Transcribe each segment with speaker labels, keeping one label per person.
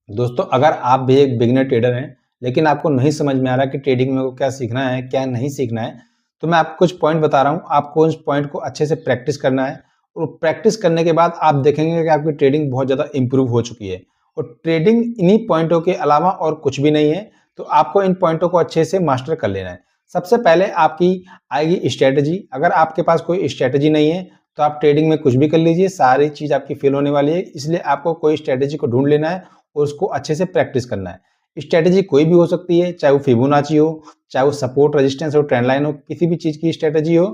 Speaker 1: दोस्तों, अगर आप भी एक बिगिनर ट्रेडर हैं, लेकिन आपको नहीं समझ में आ रहा कि ट्रेडिंग में को क्या सीखना है, क्या नहीं सीखना है, तो मैं आपको कुछ पॉइंट बता रहा हूँ। आपको उस पॉइंट को अच्छे से प्रैक्टिस करना है और प्रैक्टिस करने के बाद आप देखेंगे कि आपकी ट्रेडिंग बहुत ज़्यादा इम्प्रूव हो चुकी है। और ट्रेडिंग इन्हीं पॉइंटों के अलावा और कुछ भी नहीं है, तो आपको इन पॉइंटों को अच्छे से मास्टर कर लेना है। सबसे पहले आपकी आएगी स्ट्रैटेजी। अगर आपके पास कोई स्ट्रैटेजी नहीं है, तो आप ट्रेडिंग में कुछ भी कर लीजिए, सारी चीज़ आपकी फेल होने वाली है। इसलिए आपको कोई स्ट्रैटेजी को ढूंढ लेना है और उसको अच्छे से प्रैक्टिस करना है। स्ट्रैटेजी कोई भी हो सकती है, चाहे वो फिबोनाची हो, चाहे वो सपोर्ट रेजिस्टेंस हो, ट्रेंड लाइन हो, किसी भी चीज़ की स्ट्रैटेजी हो,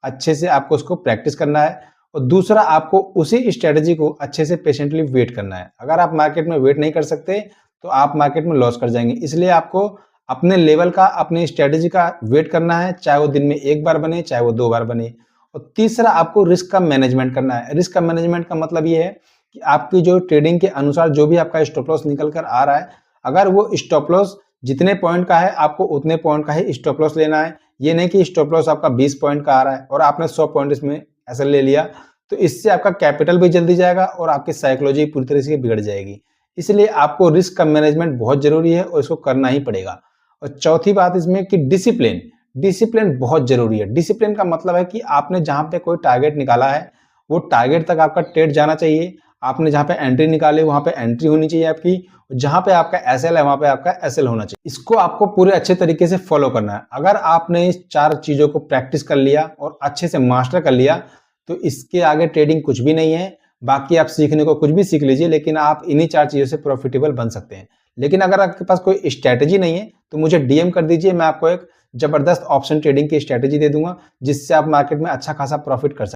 Speaker 1: अच्छे से आपको उसको प्रैक्टिस करना है। और दूसरा, आपको उसी स्ट्रैटेजी को अच्छे से पेशेंटली वेट करना है। अगर आप मार्केट में वेट नहीं कर सकते, तो आप मार्केट में लॉस कर जाएंगे। इसलिए आपको अपने लेवल का, अपनी स्ट्रैटेजी का वेट करना है, चाहे वो दिन में 1 बार बने, चाहे वो 2 बार बने। और तीसरा, आपको रिस्क का मैनेजमेंट करना है। रिस्क का मैनेजमेंट का मतलब ये है कि आपकी जो ट्रेडिंग के अनुसार जो भी आपका स्टॉप लॉस निकल कर आ रहा है, अगर वो स्टॉप लॉस जितने पॉइंट का है, आपको उतने पॉइंट का ही स्टॉप लॉस लेना है। ये नहीं कि स्टॉप लॉस आपका 20 पॉइंट का आ रहा है और आपने 100 पॉइंट इसमें ऐसा ले लिया, तो इससे आपका कैपिटल भी जल्दी जाएगा और आपकी साइकोलॉजी पूरी तरह से बिगड़ जाएगी। इसलिए आपको रिस्क का मैनेजमेंट बहुत जरूरी है और इसको करना ही पड़ेगा। और चौथी बात इसमें कि डिसिप्लिन। डिसिप्लिन बहुत जरूरी है। डिसिप्लिन का मतलब है कि आपने जहां पे कोई टारगेट निकाला है, वो टारगेट तक आपका ट्रेड जाना चाहिए। आपने जहां पे एंट्री निकाली, वहां पे एंट्री होनी चाहिए आपकी। जहां पे आपका एसएल है, वहां पे आपका एसएल होना चाहिए। इसको आपको पूरे अच्छे तरीके से फॉलो करना है। अगर आपने इस 4 चीजों को प्रैक्टिस कर लिया और अच्छे से मास्टर कर लिया, तो इसके आगे ट्रेडिंग कुछ भी नहीं है। बाकी आप सीखने को कुछ भी सीख लीजिए, लेकिन आप इन्हीं 4 चीजों से प्रॉफिटेबल बन सकते हैं। लेकिन अगर आपके पास कोई स्ट्रैटेजी नहीं है, तो मुझे डीएम कर दीजिए। मैं आपको एक जबरदस्त ऑप्शन ट्रेडिंग की स्ट्रैटेजी दे दूंगा, जिससे आप मार्केट में अच्छा खासा प्रॉफिट कर सकते हैं।